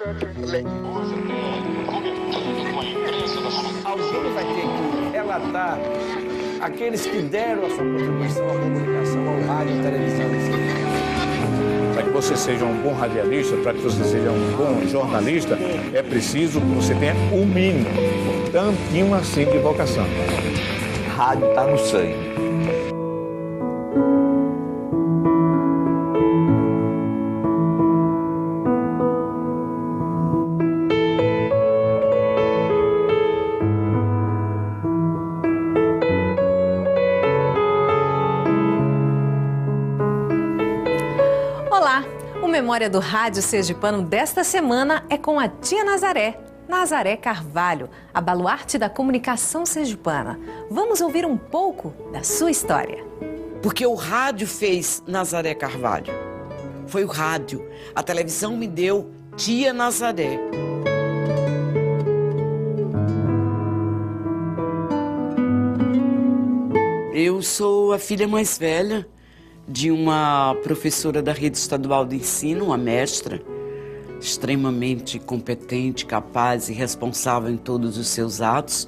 Alguém vai ter que relatar aqueles que deram a sua contribuição à comunicação, ao rádio e televisão. Para que você seja um bom radialista, para que você seja um bom jornalista, é preciso que você tenha o mínimo, tantinho assim de vocação. Rádio está no sangue. Olá! O Memória do Rádio Sergipano desta semana é com a tia Nazaré, Nazaré Carvalho, a baluarte da comunicação sergipana. Vamos ouvir um pouco da sua história. Porque o rádio fez Nazaré Carvalho. Foi o rádio. A televisão me deu tia Nazaré. Eu sou a filha mais velha de uma professora da rede estadual de ensino, uma mestra, extremamente competente, capaz e responsável em todos os seus atos.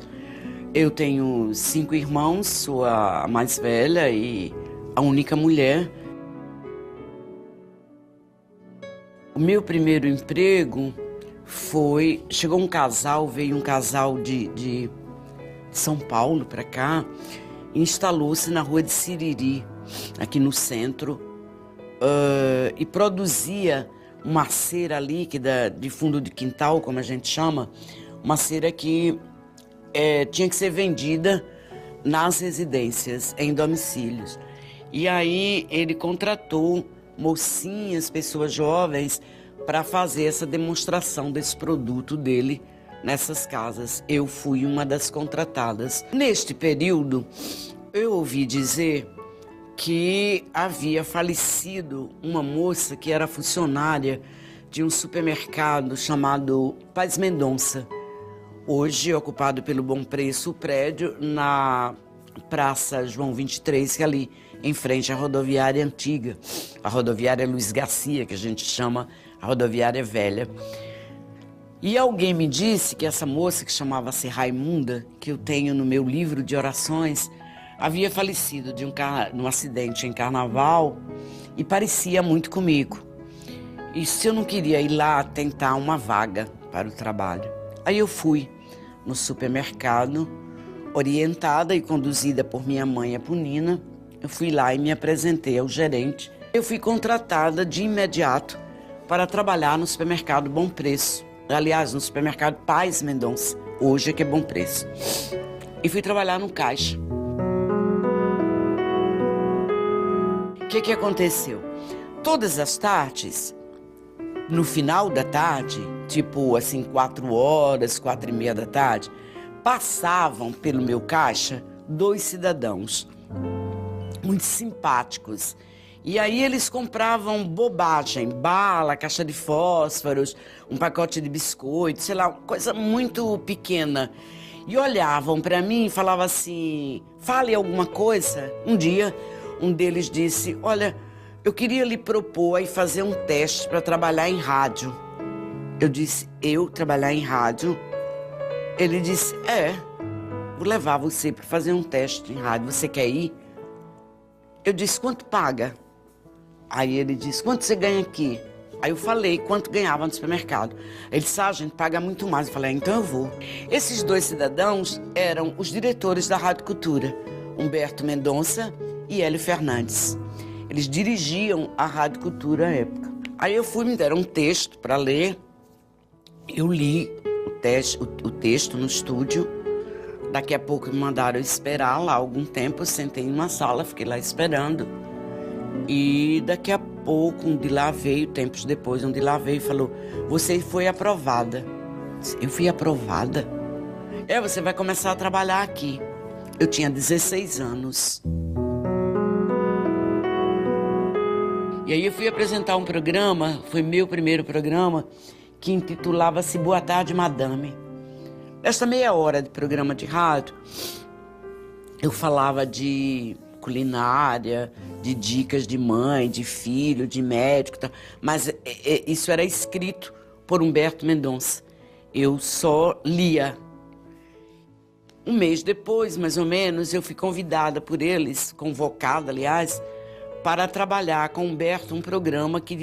Eu tenho 5 irmãos, sou a mais velha e a única mulher. O meu primeiro emprego foi... Chegou um casal, veio um casal de São Paulo para cá, e instalou-se na rua de Siriri, aqui no centro, e produzia uma cera líquida de fundo de quintal, como a gente chama, uma cera que tinha que ser vendida nas residências, em domicílios. E aí ele contratou mocinhas, pessoas jovens, para fazer essa demonstração desse produto dele nessas casas. Eu fui uma das contratadas. Neste período, eu ouvi dizer que havia falecido uma moça que era funcionária de um supermercado chamado Paz Mendonça. Hoje ocupado pelo Bom Preço, o prédio na Praça João 23, que é ali em frente à rodoviária antiga, a rodoviária Luiz Garcia, que a gente chama a rodoviária velha. E alguém me disse que essa moça, que chamava-se Raimunda, que eu tenho no meu livro de orações, havia falecido num acidente em carnaval e parecia muito comigo. E se eu não queria ir lá tentar uma vaga para o trabalho. Aí eu fui no supermercado, orientada e conduzida por minha mãe Apunina. Eu fui lá e me apresentei ao gerente. Eu fui contratada de imediato para trabalhar no supermercado Bom Preço. Aliás, no supermercado Paz Mendonça, hoje é que é Bom Preço. E fui trabalhar no caixa. O que aconteceu? Todas as tardes, no final da tarde, tipo assim, 4 horas, 4:30 da tarde, passavam pelo meu caixa 2 cidadãos muito simpáticos. E aí eles compravam bobagem, bala, caixa de fósforos, um pacote de biscoito, sei lá, coisa muito pequena. E olhavam para mim e falavam assim, fale alguma coisa. Um dia, um deles disse, olha, eu queria lhe propor e fazer um teste para trabalhar em rádio. Eu disse, eu trabalhar em rádio? Ele disse, vou levar você para fazer um teste em rádio, você quer ir? Eu disse, quanto paga? Aí ele disse, quanto você ganha aqui? Aí eu falei quanto ganhava no supermercado. Ele disse, a gente paga muito mais. Eu falei, então eu vou. Esses 2 cidadãos eram os diretores da Rádio Cultura, Humberto Mendonça e Hélio Fernandes. Eles dirigiam a Rádio Cultura à época. Aí eu fui, me deram um texto para ler. Eu li o texto no estúdio. Daqui a pouco me mandaram esperar lá algum tempo. Eu sentei em uma sala, fiquei lá esperando. E daqui a pouco, um de lá veio, tempos depois, um de lá veio e falou, você foi aprovada. Eu fui aprovada? Você vai começar a trabalhar aqui. Eu tinha 16 anos. E aí eu fui apresentar um programa, foi meu primeiro programa, que intitulava-se Boa Tarde, Madame. Nesta meia hora de programa de rádio, eu falava de culinária, de dicas de mãe, de filho, de médico, mas isso era escrito por Humberto Mendonça. Eu só lia. Um mês depois, mais ou menos, eu fui convidada por eles, convocada, aliás, para trabalhar com Humberto um programa que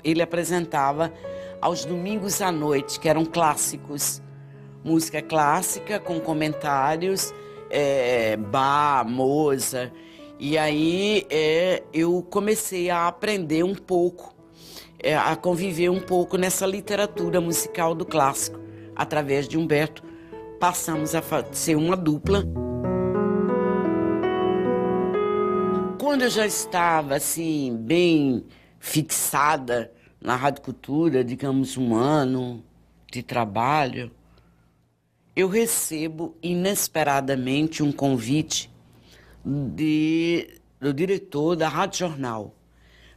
ele apresentava aos domingos à noite, que eram clássicos. Música clássica com comentários, Bach, Mozart. E aí eu comecei a aprender um pouco, a conviver um pouco nessa literatura musical do clássico. Através de Humberto, passamos a ser uma dupla. Quando eu já estava, assim, bem fixada na Rádio Cultura, digamos 1 ano de trabalho, eu recebo inesperadamente um convite do diretor da Rádio Jornal.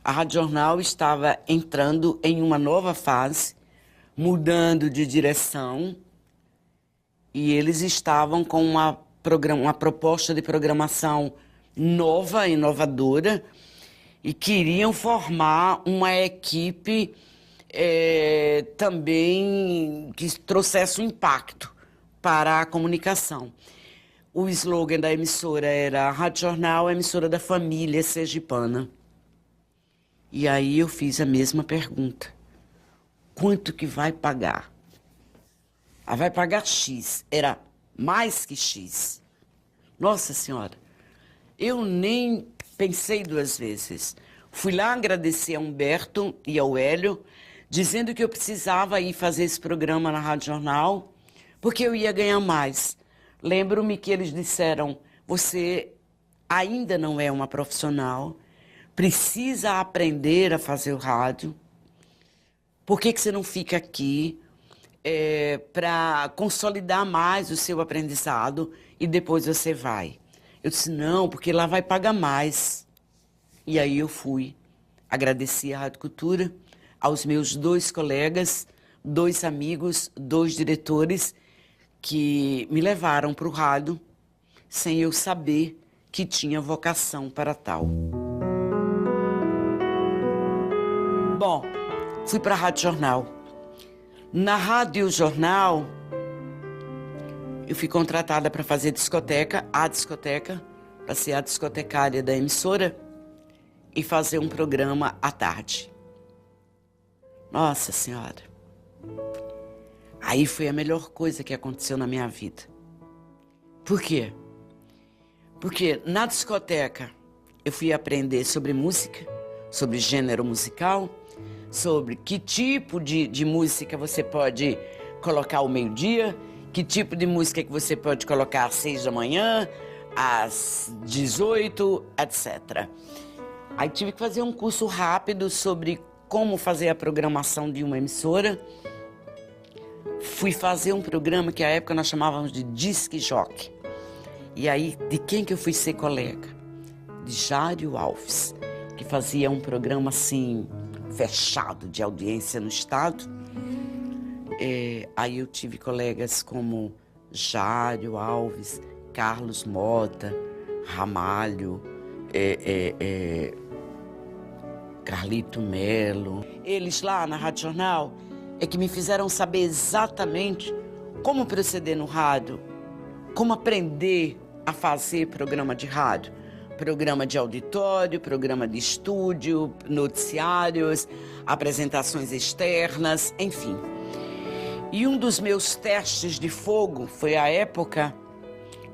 A Rádio Jornal estava entrando em uma nova fase, mudando de direção, e eles estavam com uma proposta de programação nova, inovadora, e queriam formar uma equipe também que trouxesse um impacto para a comunicação. O slogan da emissora era: a Rádio Jornal, a emissora da família sergipana. E aí eu fiz a mesma pergunta: quanto que vai pagar? Vai pagar X. Era mais que X. Nossa Senhora, eu nem pensei 2 vezes. Fui lá agradecer a Humberto e ao Hélio, dizendo que eu precisava ir fazer esse programa na Rádio Jornal, porque eu ia ganhar mais. Lembro-me que eles disseram: você ainda não é uma profissional, precisa aprender a fazer o rádio. Por que você não fica aqui para consolidar mais o seu aprendizado e depois você vai? Eu disse: não, porque lá vai pagar mais. E aí eu fui. Agradeci à Rádio Cultura, aos meus 2 colegas, 2 amigos, 2 diretores que me levaram para o rádio sem eu saber que tinha vocação para tal. Bom, fui para a Rádio Jornal. Na Rádio Jornal, eu fui contratada para fazer discoteca, para ser a discotecária da emissora e fazer um programa à tarde. Nossa Senhora! Aí foi a melhor coisa que aconteceu na minha vida. Por quê? Porque na discoteca eu fui aprender sobre música, sobre gênero musical, sobre que tipo de música você pode colocar ao meio-dia, que tipo de música que você pode colocar às 6 da manhã, às 18, etc. Aí tive que fazer um curso rápido sobre como fazer a programação de uma emissora. Fui fazer um programa que à época nós chamávamos de Disque Jockey. E aí, de quem que eu fui ser colega? De Jário Alves, que fazia um programa assim, fechado de audiência no estado. Aí eu tive colegas como Jário Alves, Carlos Mota, Ramalho, Carlito Melo. Eles lá na Rádio Jornal que me fizeram saber exatamente como proceder no rádio, como aprender a fazer programa de rádio, programa de auditório, programa de estúdio, noticiários, apresentações externas, enfim. E um dos meus testes de fogo foi a época,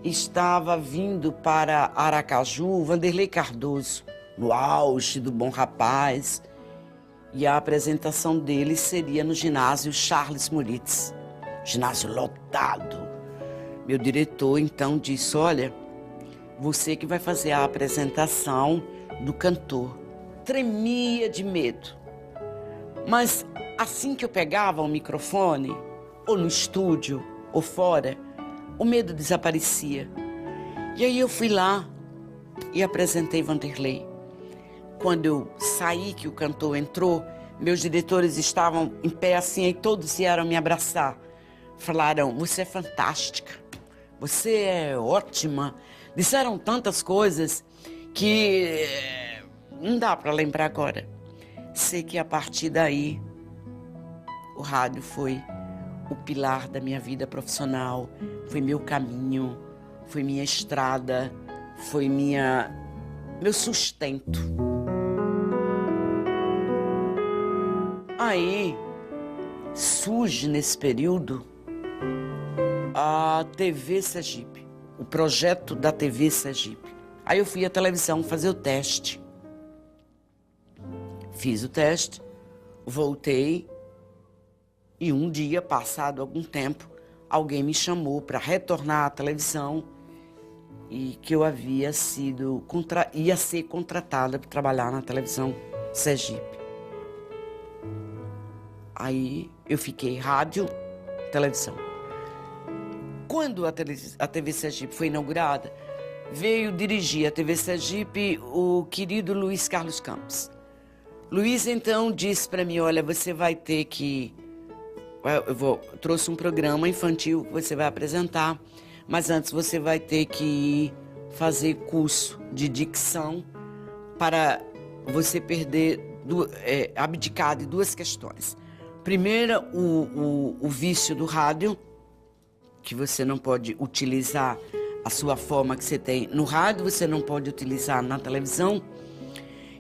estava vindo para Aracaju Vanderlei Cardoso, no auge do Bom Rapaz, e a apresentação dele seria no ginásio Charles Moritz, ginásio lotado. Meu diretor então disse: olha, você que vai fazer a apresentação do cantor. Tremia de medo, mas assim que eu pegava o microfone, ou no estúdio, ou fora, o medo desaparecia. E aí eu fui lá e apresentei Vanderlei. Quando eu saí, que o cantor entrou, meus diretores estavam em pé assim, e todos vieram me abraçar. Falaram: você é fantástica, você é ótima. Disseram tantas coisas que não dá para lembrar agora. Sei que a partir daí o rádio foi o pilar da minha vida profissional, foi meu caminho, foi minha estrada, foi meu sustento. Aí surge nesse período a TV Sergipe, o projeto da TV Sergipe. Aí eu fui à televisão fazer o teste. Fiz o teste, voltei e um dia, passado algum tempo, alguém me chamou para retornar à televisão e que eu ia ser contratada para trabalhar na televisão Sergipe. Aí eu fiquei rádio, televisão. Quando a TV Sergipe foi inaugurada, veio dirigir a TV Sergipe o querido Luiz Carlos Campos. Luiz então disse para mim, olha, você vai ter que... trouxe um programa infantil que você vai apresentar, mas antes você vai ter que fazer curso de dicção para você abdicar de duas questões. Primeira, o vício do rádio, que você não pode utilizar a sua forma que você tem no rádio, você não pode utilizar na televisão.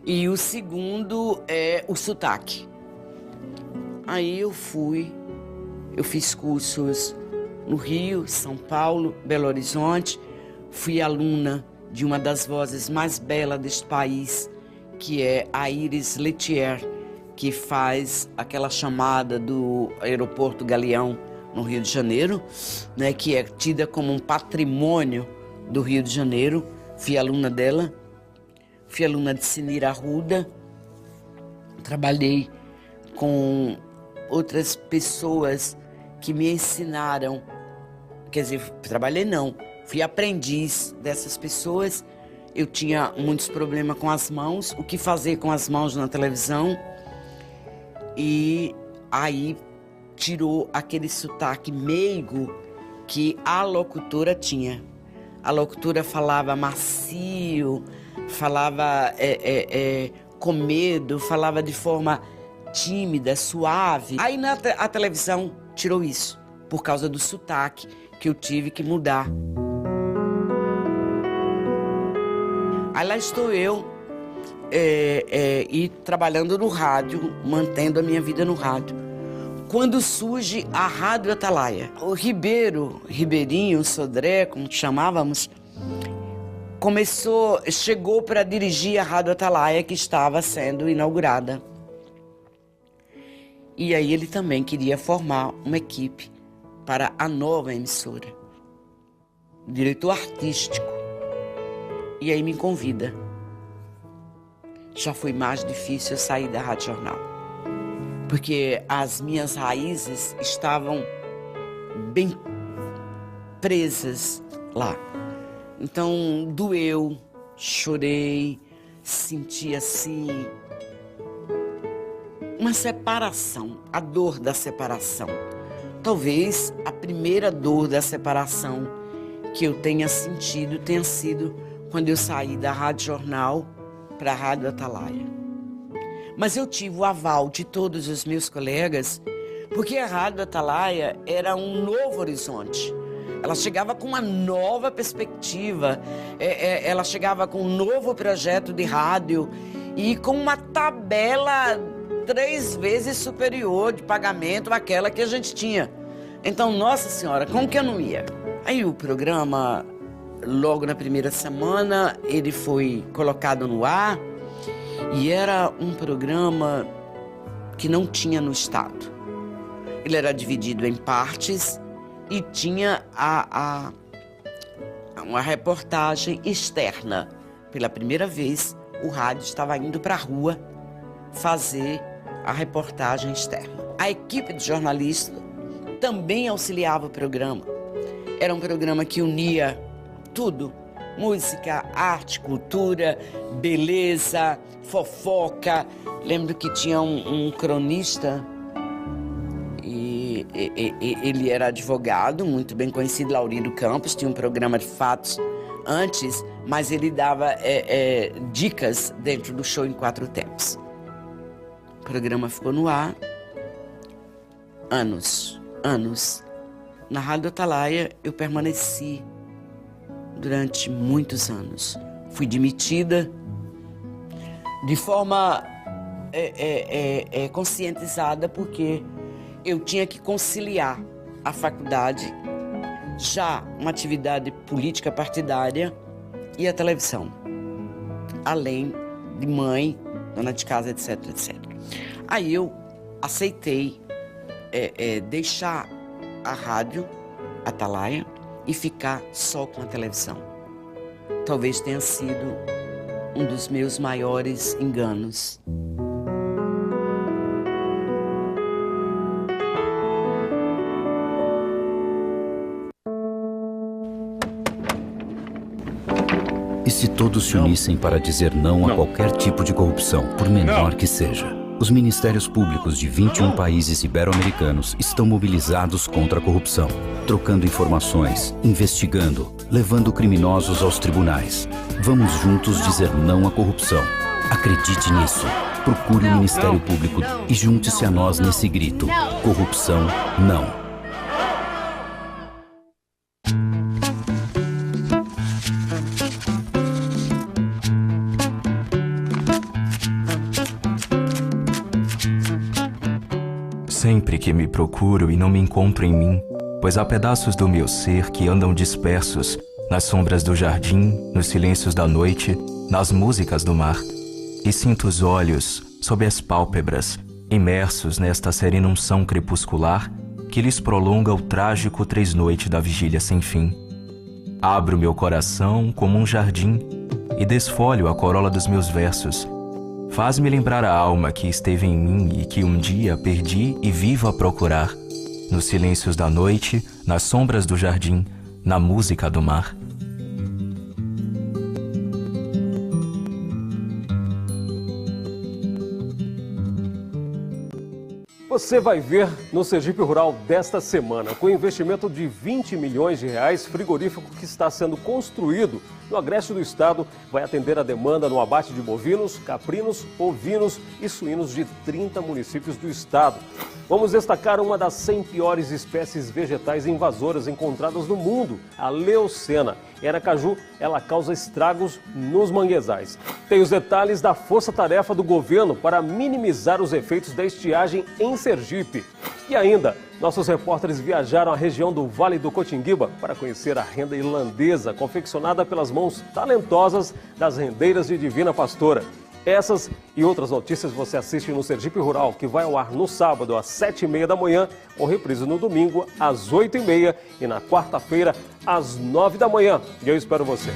E o segundo é o sotaque. Aí eu fiz cursos no Rio, São Paulo, Belo Horizonte. Fui aluna de uma das vozes mais belas deste país, que é a Iris Letier, que faz aquela chamada do aeroporto Galeão no Rio de Janeiro, né, que é tida como um patrimônio do Rio de Janeiro. Fui aluna dela. Fui aluna de Sinira Arruda, trabalhei com outras pessoas que me ensinaram, quer dizer, trabalhei não, fui aprendiz dessas pessoas. Eu tinha muitos problemas com as mãos, o que fazer com as mãos na televisão, e aí tirou aquele sotaque meigo que a locutora tinha. A locutora falava macio, falava com medo, falava de forma tímida, suave. Aí a televisão tirou isso, por causa do sotaque que eu tive que mudar. Aí lá estou eu, e trabalhando no rádio, mantendo a minha vida no rádio. Quando surge a Rádio Atalaia, o Ribeirinho, o Sodré, como chamávamos, chegou para dirigir a Rádio Atalaia, que estava sendo inaugurada. E aí ele também queria formar uma equipe para a nova emissora. Diretor artístico. E aí me convida. Já foi mais difícil eu sair da Rádio Jornal, porque as minhas raízes estavam bem presas lá. Então doeu, chorei, senti assim uma separação, a dor da separação. Talvez a primeira dor da separação que eu tenha sentido tenha sido quando eu saí da Rádio Jornal para a Rádio Atalaia. Mas eu tive o aval de todos os meus colegas, porque a Rádio Atalaia era um novo horizonte. Ela chegava com uma nova perspectiva, ela chegava com um novo projeto de rádio e com uma tabela 3 vezes superior de pagamento àquela que a gente tinha. Então, nossa senhora, como que eu não ia? Aí o programa, logo na primeira semana, ele foi colocado no ar e era um programa que não tinha no estado. Ele era dividido em partes e tinha uma reportagem externa. Pela primeira vez, o rádio estava indo para a rua fazer a reportagem externa. A equipe de jornalistas também auxiliava o programa. Era um programa que unia tudo: música, arte, cultura, beleza, fofoca. Lembro que tinha um cronista, e ele era advogado, muito bem conhecido, Laurindo Campos, tinha um programa de fatos antes, mas ele dava dicas dentro do show em 4 tempos. O programa ficou no ar. anos. Na Rádio Atalaia eu permaneci durante muitos anos. Fui demitida de forma conscientizada, porque eu tinha que conciliar a faculdade, já uma atividade política partidária, e a televisão, além de mãe, dona de casa, etc, etc. Aí eu aceitei deixar a rádio Atalaia e ficar só com a televisão. Talvez tenha sido um dos meus maiores enganos. E se todos se unissem para dizer não a qualquer tipo de corrupção, por menor que seja? Os ministérios públicos de 21 países ibero-americanos estão mobilizados contra a corrupção, trocando informações, investigando, levando criminosos aos tribunais. Vamos juntos dizer não à corrupção. Acredite nisso. Procure o Ministério Público e junte-se a nós nesse grito. Corrupção, não. Sempre que me procuro e não me encontro em mim, pois há pedaços do meu ser que andam dispersos nas sombras do jardim, nos silêncios da noite, nas músicas do mar, e sinto os olhos sob as pálpebras, imersos nesta serena unção crepuscular que lhes prolonga o trágico três-noite da vigília sem fim. Abro meu coração como um jardim e desfolho a corola dos meus versos. Faz-me lembrar a alma que esteve em mim e que um dia perdi e vivo a procurar, nos silêncios da noite, nas sombras do jardim, na música do mar. Você vai ver no Sergipe Rural desta semana, com investimento de 20 milhões de reais, frigorífico que está sendo construído no agreste do estado vai atender a demanda no abate de bovinos, caprinos, ovinos e suínos de 30 municípios do estado. Vamos destacar uma das 100 piores espécies vegetais invasoras encontradas no mundo, a leucena. Em Aracaju, ela causa estragos nos manguezais. Tem os detalhes da força-tarefa do governo para minimizar os efeitos da estiagem em Sergipe. E ainda, nossos repórteres viajaram à região do Vale do Cotinguiba para conhecer a renda irlandesa, confeccionada pelas mãos talentosas das rendeiras de Divina Pastora. Essas e outras notícias você assiste no Sergipe Rural, que vai ao ar no sábado às 7h30 da manhã, com reprise no domingo às 8h30 e na quarta-feira às 9 da manhã. E eu espero você.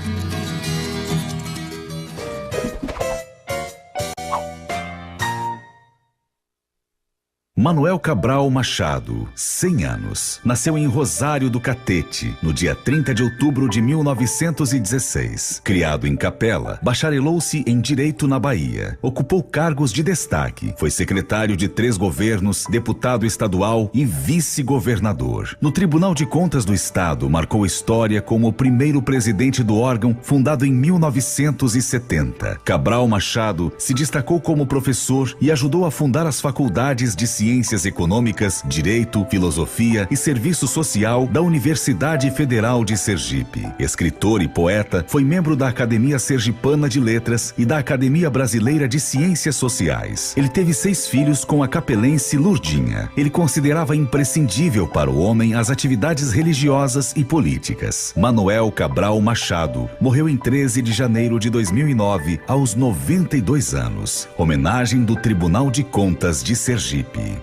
Manuel Cabral Machado, 100 anos. Nasceu em Rosário do Catete, no dia 30 de outubro de 1916. Criado em Capela, bacharelou-se em Direito na Bahia. Ocupou cargos de destaque. Foi secretário de 3 governos, deputado estadual e vice-governador. No Tribunal de Contas do Estado, marcou história como o primeiro presidente do órgão, fundado em 1970. Cabral Machado se destacou como professor e ajudou a fundar as faculdades de Ciências Econômicas, Direito, Filosofia e Serviço Social da Universidade Federal de Sergipe. Escritor e poeta, foi membro da Academia Sergipana de Letras e da Academia Brasileira de Ciências Sociais. Ele teve 6 filhos com a capelense Lurdinha. Ele considerava imprescindível para o homem as atividades religiosas e políticas. Manuel Cabral Machado morreu em 13 de janeiro de 2009, aos 92 anos. Homenagem do Tribunal de Contas de Sergipe.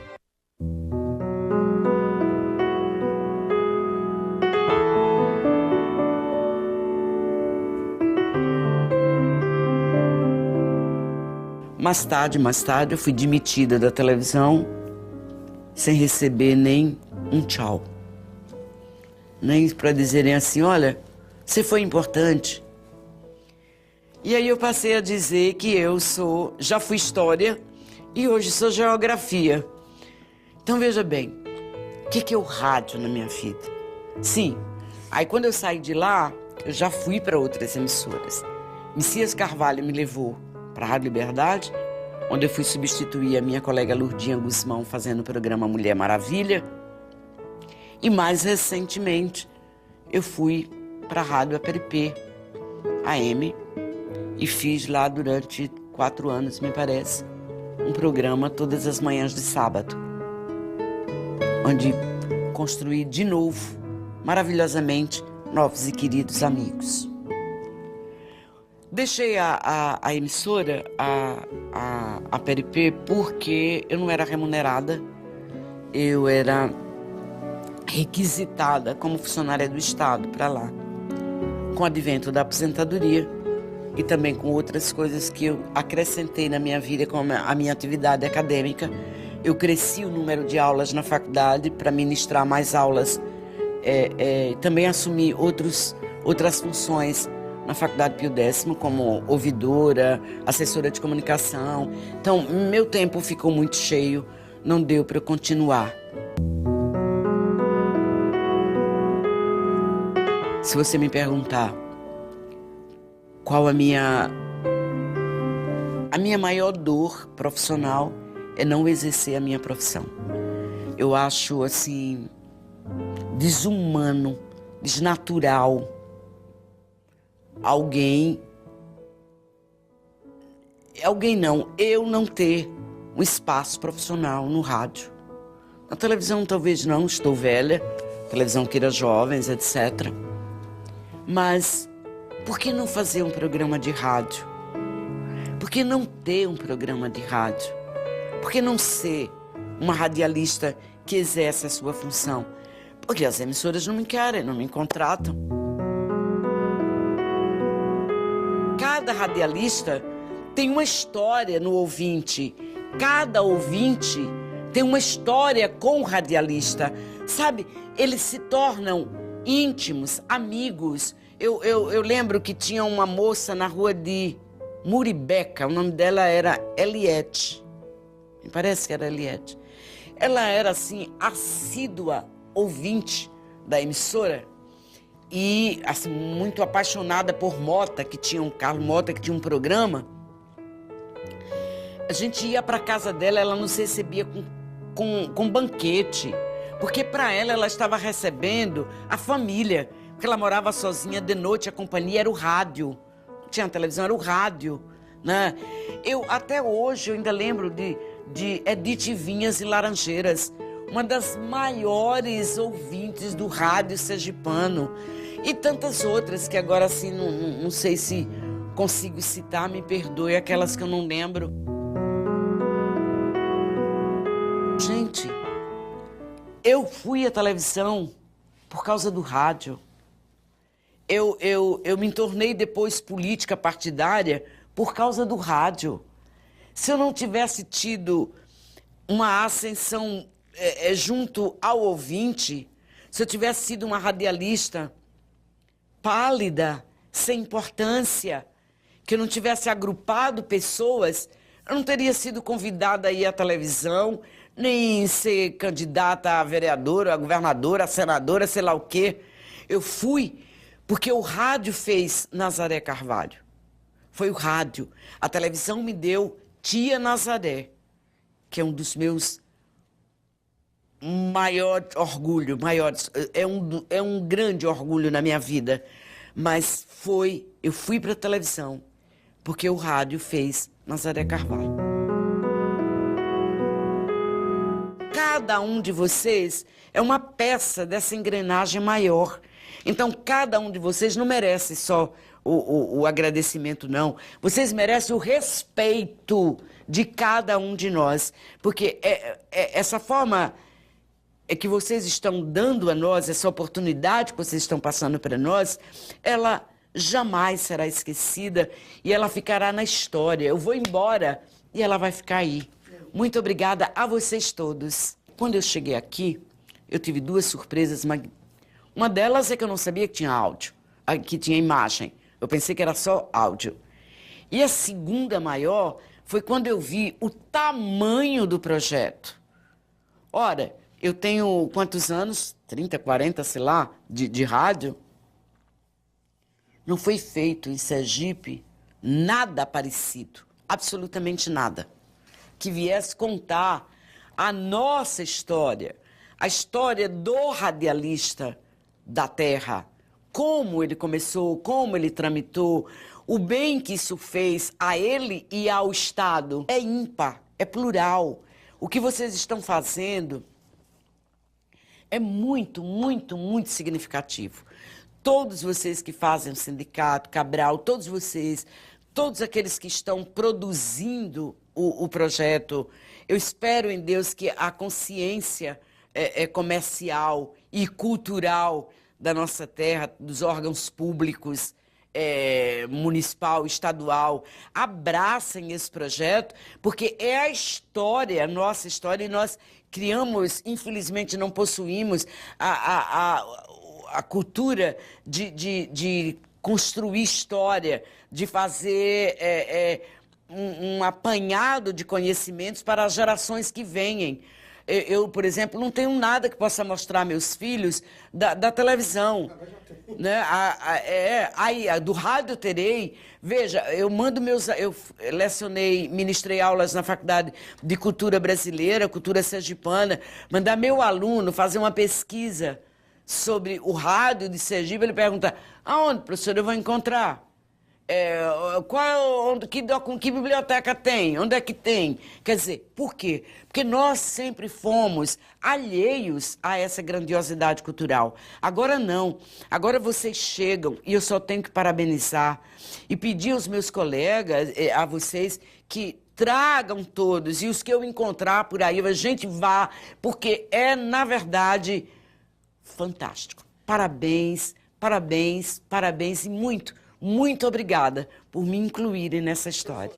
Mais tarde, eu fui demitida da televisão sem receber nem um tchau. Nem para dizerem assim, olha, você foi importante. E aí eu passei a dizer que eu já fui história e hoje sou geografia. Então veja bem, o que é o rádio na minha vida? Sim, aí quando eu saí de lá, eu já fui para outras emissoras. Messias Carvalho me levou para a Rádio Liberdade, onde eu fui substituir a minha colega Lourdinha Guzmão fazendo o programa Mulher Maravilha. E mais recentemente, eu fui para a Rádio APP, AM, e fiz lá durante 4 anos, me parece, um programa todas as manhãs de sábado, onde construí de novo, maravilhosamente, novos e queridos amigos. Deixei a emissora, a PRP, porque eu não era remunerada, eu era requisitada como funcionária do Estado para lá. Com o advento da aposentadoria e também com outras coisas que eu acrescentei na minha vida, como a minha atividade acadêmica, eu cresci o número de aulas na faculdade para ministrar mais aulas. Também assumi outras funções na Faculdade Pio X, como ouvidora, assessora de comunicação. Então, meu tempo ficou muito cheio, não deu para eu continuar. Se você me perguntar qual a minha maior dor profissional, é não exercer a minha profissão. Eu acho, assim, desumano, desnatural, eu não ter um espaço profissional no rádio. Na televisão talvez não, estou velha, televisão queira jovens, etc. Mas por que não fazer um programa de rádio? Por que não ter um programa de rádio? Por que não ser uma radialista que exerce a sua função? Porque as emissoras não me querem, não me contratam. Cada radialista tem uma história no ouvinte. Cada ouvinte tem uma história com o radialista. Sabe, eles se tornam íntimos, amigos. Eu lembro que tinha uma moça na rua de Muribeca, o nome dela era Eliette. Me parece que era Eliette. Ela era, assim, assídua ouvinte da emissora e, assim, muito apaixonada por Mota, que tinha um Carlos Mota, que tinha um programa. A gente ia para casa dela, ela nos recebia com banquete, porque para ela estava recebendo a família, porque ela morava sozinha, de noite a companhia era o rádio. Não tinha televisão, era o rádio, né? Até hoje, eu ainda lembro de Edith Vinhas e Laranjeiras, uma das maiores ouvintes do rádio sergipano, e tantas outras que agora, assim, não sei se consigo citar, me perdoe, aquelas que eu não lembro. Gente, eu fui à televisão por causa do rádio. Eu me tornei depois política partidária por causa do rádio. Se eu não tivesse tido uma ascensão junto ao ouvinte, se eu tivesse sido uma radialista pálida, sem importância, que eu não tivesse agrupado pessoas, eu não teria sido convidada a ir à televisão, nem ser candidata a vereadora, a governadora, a senadora, sei lá o quê. Eu fui porque o rádio fez Nazaré Carvalho. Foi o rádio. A televisão me deu Tia Nazaré, que é um dos meus maiores orgulhos, é um grande orgulho na minha vida. Mas eu fui para a televisão porque o rádio fez Nazaré Carvalho. Cada um de vocês é uma peça dessa engrenagem maior. Então, cada um de vocês não merece só o agradecimento, não. Vocês merecem o respeito de cada um de nós. Porque essa forma que vocês estão dando a nós, essa oportunidade que vocês estão passando para nós, ela jamais será esquecida e ela ficará na história. Eu vou embora e ela vai ficar aí. Muito obrigada a vocês todos. Quando eu cheguei aqui, eu tive 2 surpresas. Uma delas é que eu não sabia que tinha áudio, que tinha imagem. Eu pensei que era só áudio. E a segunda maior foi quando eu vi o tamanho do projeto. Ora, eu tenho quantos anos? 30, 40, sei lá, de rádio. Não foi feito em Sergipe nada parecido, absolutamente nada. que viesse contar a nossa história, a história do radialista da terra, como ele começou, como ele tramitou, o bem que isso fez a ele e ao Estado. É ímpar, é plural. O que vocês estão fazendo é muito, muito, muito significativo. Todos vocês que fazem o Sindicato Cabral, todos vocês, todos aqueles que estão produzindo o projeto, eu espero em Deus que a consciência comercial e cultural da nossa terra, dos órgãos públicos, municipal, estadual, abracem esse projeto, porque é a história, a nossa história, e nós criamos, infelizmente não possuímos a cultura de construir história, de fazer um apanhado de conhecimentos para as gerações que venham. Eu, por exemplo, não tenho nada que possa mostrar a meus filhos da televisão. Né? Do rádio eu terei. Veja, eu lecionei, ministrei aulas na Faculdade de Cultura Brasileira, Cultura Sergipana. Mandar meu aluno fazer uma pesquisa sobre o rádio de Sergipe, ele pergunta: aonde, professor, eu vou encontrar? Que biblioteca tem? Onde é que tem? Quer dizer, por quê? Porque nós sempre fomos alheios a essa grandiosidade cultural. Agora não. Agora vocês chegam, e eu só tenho que parabenizar e pedir aos meus colegas, a vocês, que tragam todos, e os que eu encontrar por aí, a gente vá, porque na verdade, fantástico. Parabéns, parabéns, parabéns e muito obrigada por me incluírem nessa história.